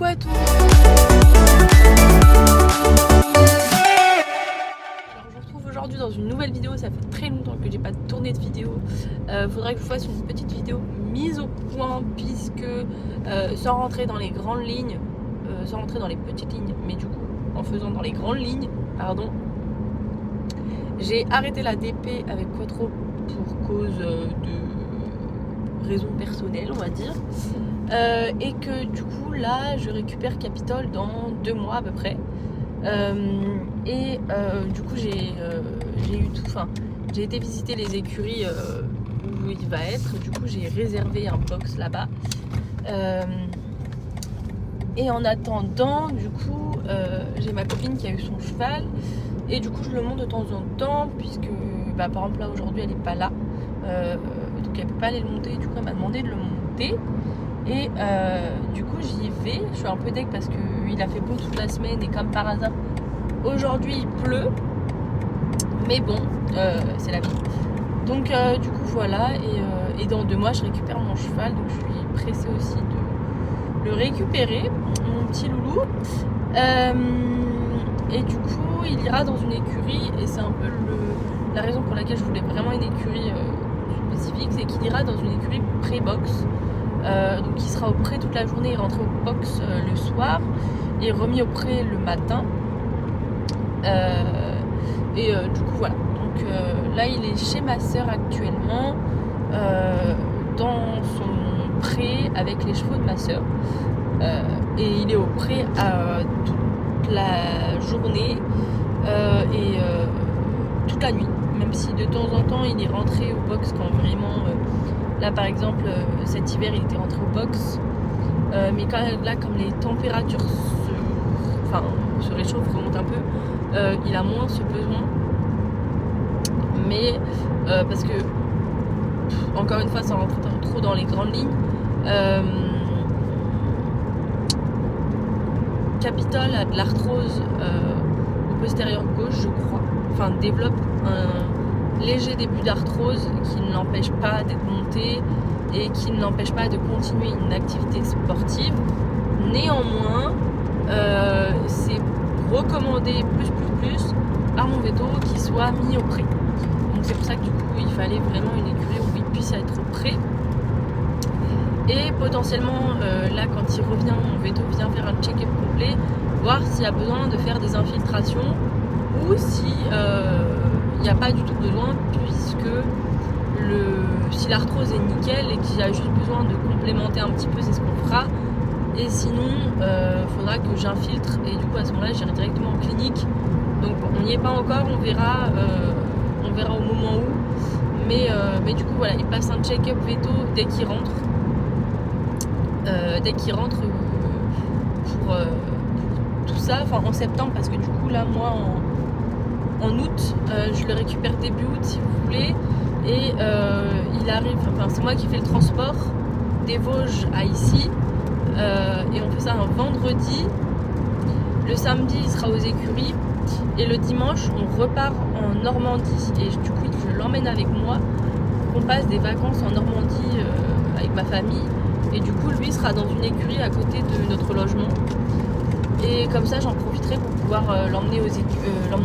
Coucou à tous. Alors je vous retrouve aujourd'hui dans une nouvelle vidéo. Ça fait très longtemps que j'ai pas tourné de vidéo. Faudrait que je vous fasse une petite vidéo mise au point, puisque sans rentrer dans les grandes lignes, sans rentrer dans les petites lignes, mais du coup en faisant dans les grandes lignes, pardon, j'ai arrêté la DP avec Quattro pour cause de raisons personnelles, on va dire. Et que du coup là je récupère Capitole dans 2 mois à peu près. Du coup j'ai eu tout, enfin j'ai été visiter les écuries où il va être. Du coup j'ai réservé un box là-bas. Et en attendant, du coup j'ai ma copine qui a eu son cheval. Et du coup je le monte de temps en temps, puisque par exemple là aujourd'hui elle n'est pas là. Donc elle peut pas aller le monter. Du coup elle m'a demandé de le monter. Et du coup j'y vais. Je suis un peu deg parce qu'il a fait beau toute la semaine. Et comme par hasard aujourd'hui il pleut. Mais bon, c'est la vie. Donc du coup voilà. Et dans 2 mois je récupère mon cheval. Donc je suis pressée aussi de le récupérer, mon petit loulou. Et du coup il ira dans une écurie. Et c'est un peu la raison pour laquelle je voulais vraiment une écurie spécifique. C'est qu'il ira dans une écurie pré-box. Donc il sera au pré toute la journée, il rentre au box le soir et remis au pré le matin. Du coup voilà. Donc là il est chez ma soeur actuellement, dans son pré avec les chevaux de ma soeur. Et il est au pré toute la journée et toute la nuit. Même si de temps en temps il est rentré au box quand vraiment... Là par exemple cet hiver il était rentré au box, mais comme les températures se réchauffent, remontent un peu, il a moins ce besoin. Mais parce que encore une fois sans rentrer trop dans les grandes lignes, Capitole a de l'arthrose au postérieur gauche je crois, enfin développe un léger début d'arthrose qui ne l'empêche pas d'être monté et qui ne l'empêche pas de continuer une activité sportive. Néanmoins, c'est recommandé plus par mon veto qu'il soit mis au pré. Donc c'est pour ça que du coup il fallait vraiment une écurie où il puisse être au pré. Et potentiellement là quand il revient, mon veto vient faire un check-up complet, voir s'il y a besoin de faire des infiltrations ou si il n'y a pas du tout besoin, puisque si l'arthrose est nickel et qu'il y a juste besoin de complémenter un petit peu, c'est ce qu'on fera. Et sinon il faudra que j'infiltre, et du coup à ce moment là j'irai directement en clinique. Donc on n'y est pas encore, on verra au moment où, mais du coup voilà, il passe un check-up veto dès qu'il rentre pour tout ça, enfin en septembre, parce que du coup là moi en août, je le récupère début août si vous voulez. Et il arrive, enfin c'est moi qui fais le transport des Vosges à ici. Et on fait ça un vendredi. Le samedi il sera aux écuries. Et le dimanche on repart en Normandie. Et du coup je l'emmène avec moi. On passe des vacances en Normandie avec ma famille. Et du coup lui sera dans une écurie à côté de notre logement. Et comme ça j'en profiterai pour pouvoir l'emmener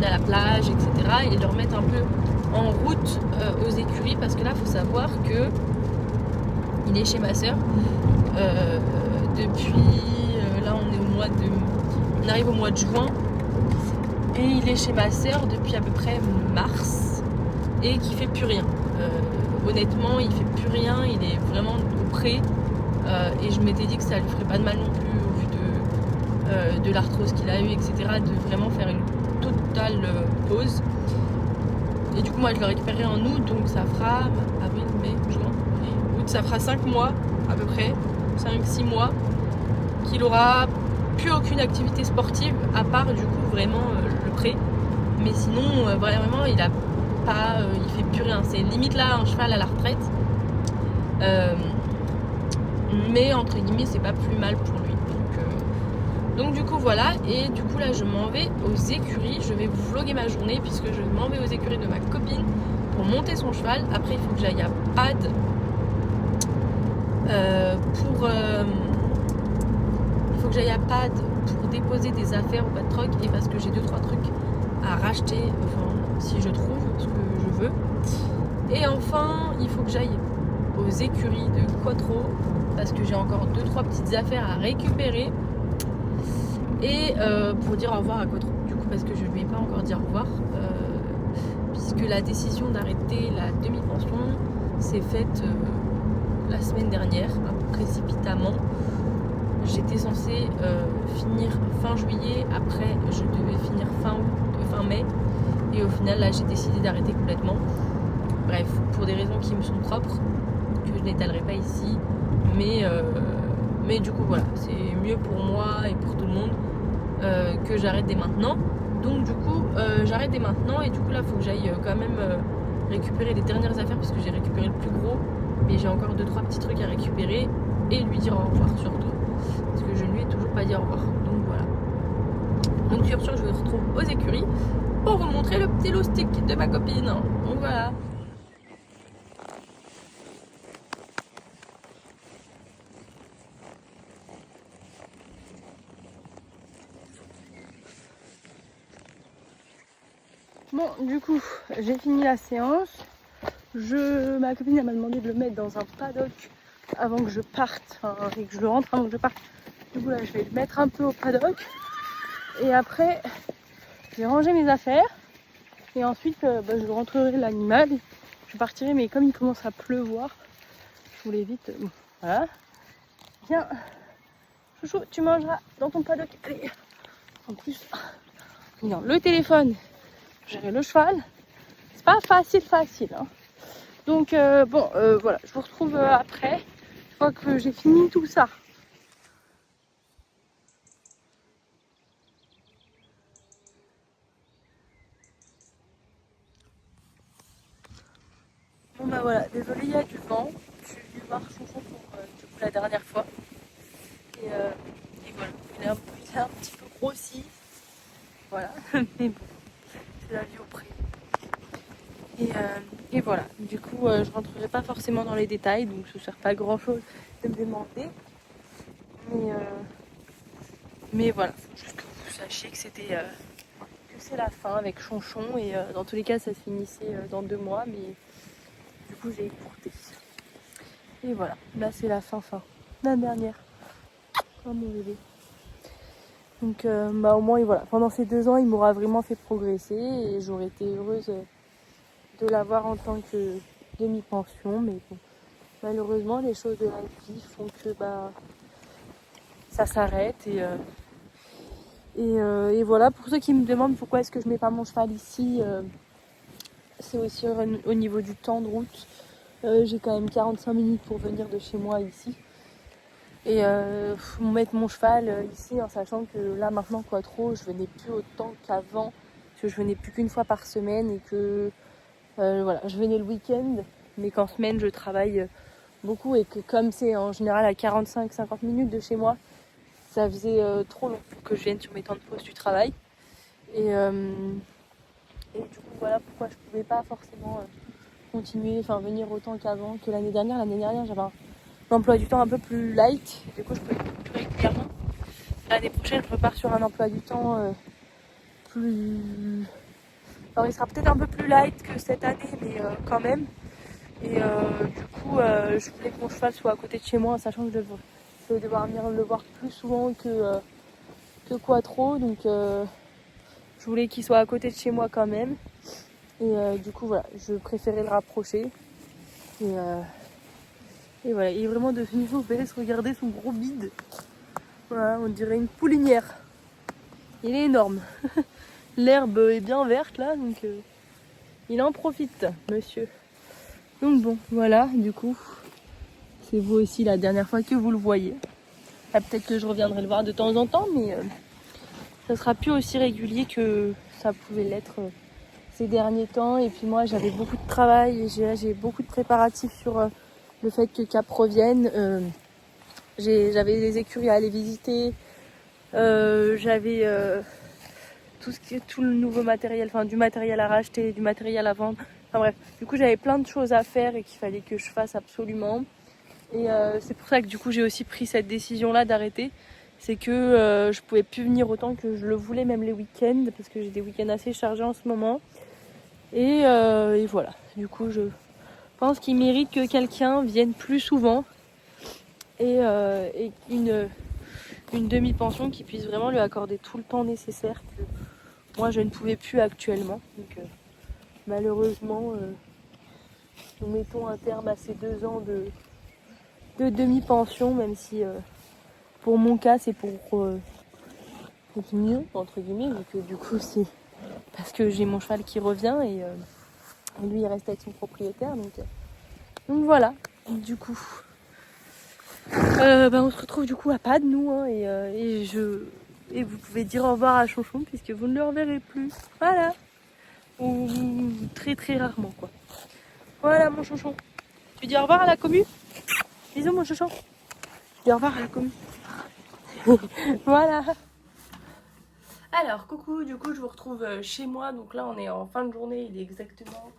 à la plage, etc. Et le remettre un peu en route aux écuries, parce que là il faut savoir que il est chez ma soeur depuis là on arrive au mois de juin, et il est chez ma soeur depuis à peu près mars, et qui fait plus rien. Honnêtement il fait plus rien, il est vraiment au pré, et je m'étais dit que ça lui ferait pas de mal non plus au vu de l'arthrose qu'il a eu, etc., de vraiment faire une totale pause. Et du coup moi je le récupérerai en août, donc ça fera avril, mai, juin, août, ça fera 5 mois à peu près, 5-6 mois qu'il aura plus aucune activité sportive, à part du coup vraiment le pré. Mais sinon vraiment il a pas, il fait plus rien, c'est limite là un cheval à la retraite, mais entre guillemets c'est pas plus mal pour lui. Donc du coup voilà, et du coup là je m'en vais aux écuries. Je vais vous vlogger ma journée, puisque je m'en vais aux écuries de ma copine pour monter son cheval. Après il faut que j'aille à Pad faut que j'aille à Pad pour déposer des affaires au Pad Troc et parce que j'ai 2-3 trucs à racheter, enfin si je trouve ce que je veux. Et enfin, il faut que j'aille aux écuries de Quattro parce que j'ai encore 2-3 petites affaires à récupérer et pour dire au revoir à Quattro. Du coup, parce que je ne lui ai pas encore dit au revoir, puisque la décision d'arrêter la demi-pension s'est faite la semaine dernière, un peu précipitamment. J'étais censée finir fin juillet, après je devais finir fin mai, et au final là j'ai décidé d'arrêter complètement. Bref, pour des raisons qui me sont propres, que je n'étalerai pas ici, mais du coup voilà, c'est mieux pour moi et pour tout le monde que j'arrête dès maintenant. Donc du coup j'arrête dès maintenant et du coup là il faut que j'aille quand même récupérer les dernières affaires parce que j'ai récupéré le plus gros, mais j'ai encore 2-3 petits trucs à récupérer et lui dire au revoir surtout parce que je ne lui ai toujours pas dit au revoir. Donc voilà. Donc sur ce, je vous retrouve aux écuries pour vous montrer le petit loustic de ma copine. Donc voilà. Bon, du coup, j'ai fini la séance. Ma copine m'a demandé de le mettre dans un paddock avant que je parte, et que je le rentre avant que je parte. Du coup là, je vais le mettre un peu au paddock. Et après, je vais ranger mes affaires. Et ensuite, je rentrerai l'animal. Je partirai, mais comme il commence à pleuvoir, je voulais vite... voilà. Viens, chouchou, tu mangeras dans ton paddock. Allez. En plus, non, le téléphone, gérer le cheval, c'est pas facile. Hein. Donc voilà, je vous retrouve après, une fois que j'ai fini tout ça. Bon bah voilà, désolé, il y a du vent. Je suis venue voir Chouchou pour du coup la dernière fois. Et voilà, il est un petit peu grossi. Voilà, mais bon, c'est la vie au prix. Et voilà, du coup je rentrerai pas forcément dans les détails, donc ça ne sert pas grand chose de me demander. Mais voilà, faut juste que vous sachiez que c'est la fin avec Chonchon et dans tous les cas ça se finissait dans 2 mois, mais du coup j'ai écourté. Et voilà, là c'est la fin, la dernière. Oh mon bébé. Donc au moins voilà, pendant ces 2 ans il m'aura vraiment fait progresser et j'aurais été heureuse de l'avoir en tant que demi-pension, mais bon, malheureusement les choses de la vie font que ça s'arrête et voilà. Pour ceux qui me demandent pourquoi est-ce que je mets pas mon cheval ici, c'est aussi au niveau du temps de route. J'ai quand même 45 minutes pour venir de chez moi ici et mettre mon cheval ici en sachant que là maintenant Quattro je venais plus autant qu'avant parce que je venais plus qu'une fois par semaine et que voilà, je venais le week-end mais qu'en semaine je travaille beaucoup et que comme c'est en général à 45-50 minutes de chez moi, ça faisait trop long pour que je vienne sur mes temps de pause du travail et du coup voilà pourquoi je pouvais pas forcément continuer, venir autant qu'avant, que l'année dernière. L'année dernière j'avais un emploi du temps un peu plus light, du coup je pouvais plus régulièrement. L'année prochaine je repars sur un emploi du temps plus... Alors il sera peut-être un peu plus light que cette année, mais quand même. Et du coup je voulais que mon cheval soit à côté de chez moi, en sachant que je vais devoir venir le voir plus souvent que Quattro, donc je voulais qu'il soit à côté de chez moi quand même. Et du coup voilà, je préférais le rapprocher. Et voilà, il est vraiment devenu obèse, regardez son gros bide. Voilà, on dirait une poulinière. Il est énorme. L'herbe est bien verte là, donc il en profite, monsieur. Donc bon, voilà, du coup, c'est vous aussi la dernière fois que vous le voyez. Là, peut-être que je reviendrai le voir de temps en temps, mais ça sera plus aussi régulier que ça pouvait l'être ces derniers temps. Et puis moi, j'avais beaucoup de travail et j'ai beaucoup de préparatifs sur le fait que Cap revienne. J'avais des écuries à aller visiter. J'avais tout le nouveau matériel, du matériel à racheter, du matériel à vendre. Enfin bref, du coup j'avais plein de choses à faire et qu'il fallait que je fasse absolument. Et c'est pour ça que du coup j'ai aussi pris cette décision là d'arrêter. c'est que je pouvais plus venir autant que je le voulais, même les week-ends, parce que j'ai des week-ends assez chargés en ce moment. Et voilà, du coup je pense qu'il mérite que quelqu'un vienne plus souvent et une demi-pension qui puisse vraiment lui accorder tout le temps nécessaire que moi je ne pouvais plus actuellement. Donc malheureusement nous mettons un terme à ces 2 ans de demi-pension, même si pour mon cas c'est pour mieux entre guillemets, vu que du coup c'est parce que j'ai mon cheval qui revient et lui il reste avec son propriétaire, donc voilà. Du coup on se retrouve du coup à Pad nous, hein, et vous pouvez dire au revoir à Chonchon puisque vous ne le reverrez plus, voilà, ou très très rarement quoi. Voilà mon Chonchon, tu dis au revoir à la commu, bisous mon Chonchon, tu dis au revoir à la commu. Voilà. Alors coucou, du coup je vous retrouve chez moi, donc là on est en fin de journée, il est exactement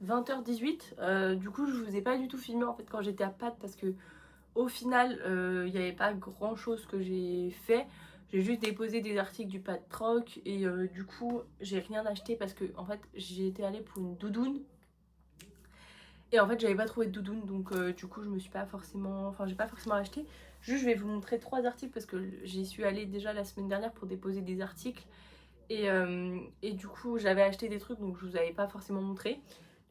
20h18. Du coup je vous ai pas du tout filmé en fait quand j'étais à Pâtes parce que au final il n'y avait pas grand chose que j'ai fait. J'ai juste déposé des articles du Pâtes Troc et du coup j'ai rien acheté parce que en fait j'y étais allée pour une doudoune. Et en fait j'avais pas trouvé de doudoune, donc du coup je me suis pas forcément, j'ai pas forcément acheté. Juste je vais vous montrer 3 articles parce que j'y suis allée déjà la semaine dernière pour déposer des articles. Et du coup j'avais acheté des trucs donc je vous avais pas forcément montré.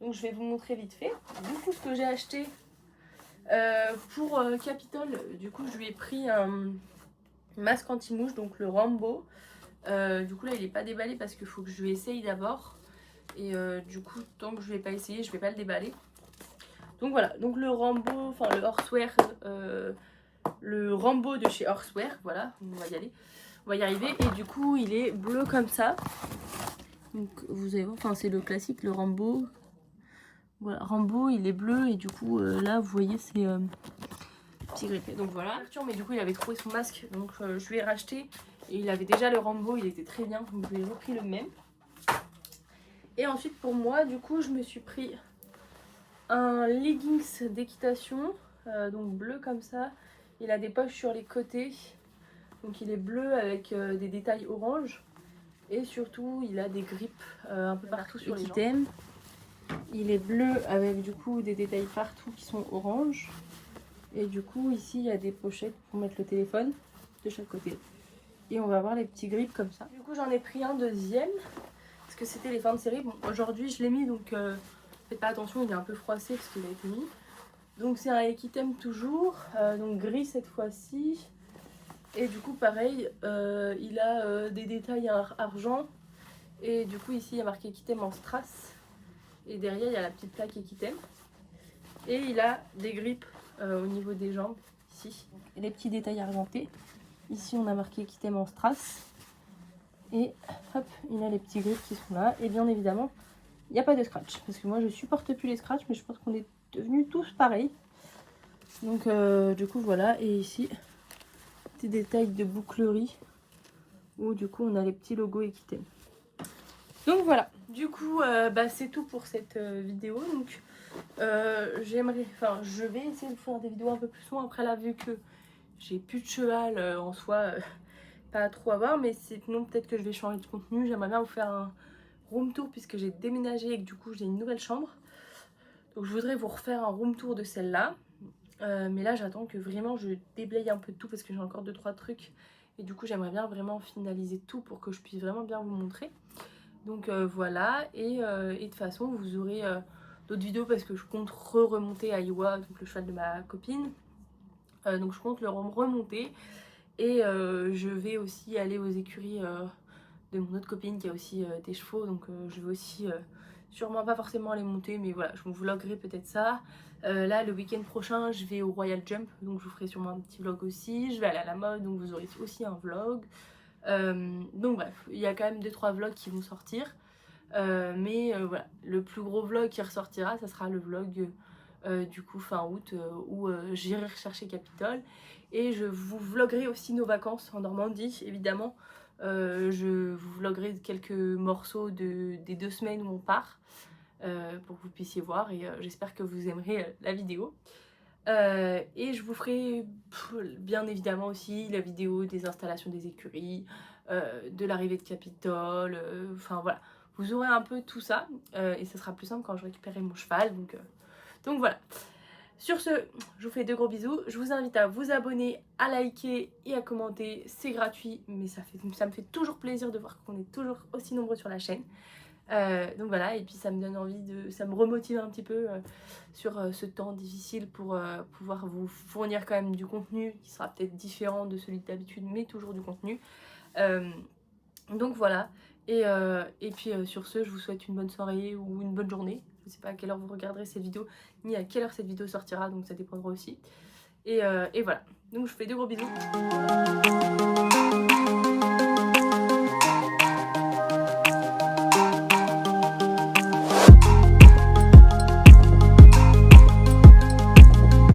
Donc je vais vous montrer vite fait. Du coup ce que j'ai acheté pour Capitole, du coup je lui ai pris un masque anti-mouche, donc le Rambo. Du coup là il est pas déballé parce qu'il faut que je lui essaye d'abord. Et du coup tant que je vais pas essayer je vais pas le déballer. Donc voilà, donc le Rambo, enfin le Horsewear, le Rambo de chez Horsewear, voilà, on va y aller. On va y arriver. Et du coup il est bleu comme ça. Donc vous allez voir, enfin c'est le classique, le Rambo. Voilà, Rambo il est bleu et du coup là vous voyez c'est petit grippé. Donc voilà. Mais du coup il avait trouvé son masque, donc je lui ai racheté. Et il avait déjà le Rambo, il était très bien, donc je lui ai repris le même. Et ensuite pour moi du coup je me suis pris un leggings d'équitation, donc bleu comme ça. Il a des poches sur les côtés, donc il est bleu avec des détails orange. Et surtout il a des grippes un peu partout sur les jambes. Il est bleu avec du coup des détails partout qui sont orange. Et du coup ici il y a des pochettes pour mettre le téléphone de chaque côté. Et on va avoir les petits grippes comme ça. Du coup j'en ai pris un deuxième parce que c'était les fins de série. Bon aujourd'hui je l'ai mis donc faites pas attention, il est un peu froissé parce qu'il a été mis. Donc c'est un Equitem toujours, donc gris cette fois-ci. Et du coup pareil, il a des détails argent. Et du coup ici il y a marqué Equitem en strass. Et derrière il y a la petite plaque Equitem. Et il a des grippes au niveau des jambes, ici. Et les petits détails argentés. Ici on a marqué Equitem en strass. Et hop, il a les petits grippes qui sont là. Et bien évidemment, il n'y a pas de scratch. Parce que moi je supporte plus les scratchs, mais je pense qu'on est devenus tous pareils. Donc du coup voilà. Et ici, petits détails de bouclerie. Où du coup on a les petits logos Equitem. Donc voilà, du coup c'est tout pour cette vidéo. Donc je vais essayer de faire des vidéos un peu plus souvent. Après là, vu que j'ai plus de cheval en soi, pas trop à voir, mais sinon peut-être que je vais changer de contenu. J'aimerais bien vous faire un room tour puisque j'ai déménagé et que du coup j'ai une nouvelle chambre. Donc je voudrais vous refaire un room tour de celle-là. Mais là j'attends que vraiment je déblaye un peu de tout parce que j'ai encore 2-3 trucs. Et du coup j'aimerais bien vraiment finaliser tout pour que je puisse vraiment bien vous montrer. Donc voilà, et de toute façon vous aurez d'autres vidéos parce que je compte remonter à Iwa, donc le cheval de ma copine. Donc je compte le remonter et je vais aussi aller aux écuries de mon autre copine qui a aussi des chevaux. Donc je vais aussi sûrement pas forcément aller monter, mais voilà, je vous vloggerai peut-être ça. Là le week-end prochain je vais au Royal Jump, donc je vous ferai sûrement un petit vlog aussi. Je vais aller à la mode, donc vous aurez aussi un vlog. Donc bref, il y a quand même 2-3 vlogs qui vont sortir. Mais voilà, le plus gros vlog qui ressortira, ça sera le vlog du coup fin août où j'irai rechercher Capitole. Et je vous vloggerai aussi nos vacances en Normandie, évidemment. Je vous vloggerai quelques morceaux des 2 semaines où on part pour que vous puissiez voir. Et j'espère que vous aimerez la vidéo. Et je vous ferai bien évidemment aussi la vidéo des installations des écuries, de l'arrivée de Capitole, enfin voilà. Vous aurez un peu tout ça, et ça sera plus simple quand je récupérerai mon cheval, donc voilà. Sur ce, je vous fais de gros bisous. Je vous invite à vous abonner, à liker et à commenter. C'est gratuit, mais ça me fait toujours plaisir de voir qu'on est toujours aussi nombreux sur la chaîne. Donc voilà, et puis ça me donne envie ça me remotive un petit peu sur ce temps difficile pour pouvoir vous fournir quand même du contenu qui sera peut-être différent de celui d'habitude, mais toujours du contenu. Donc voilà, et puis sur ce, je vous souhaite une bonne soirée ou une bonne journée. Je ne sais pas à quelle heure vous regarderez cette vidéo, ni à quelle heure cette vidéo sortira, donc ça dépendra aussi. Et voilà, donc je vous fais de gros bisous.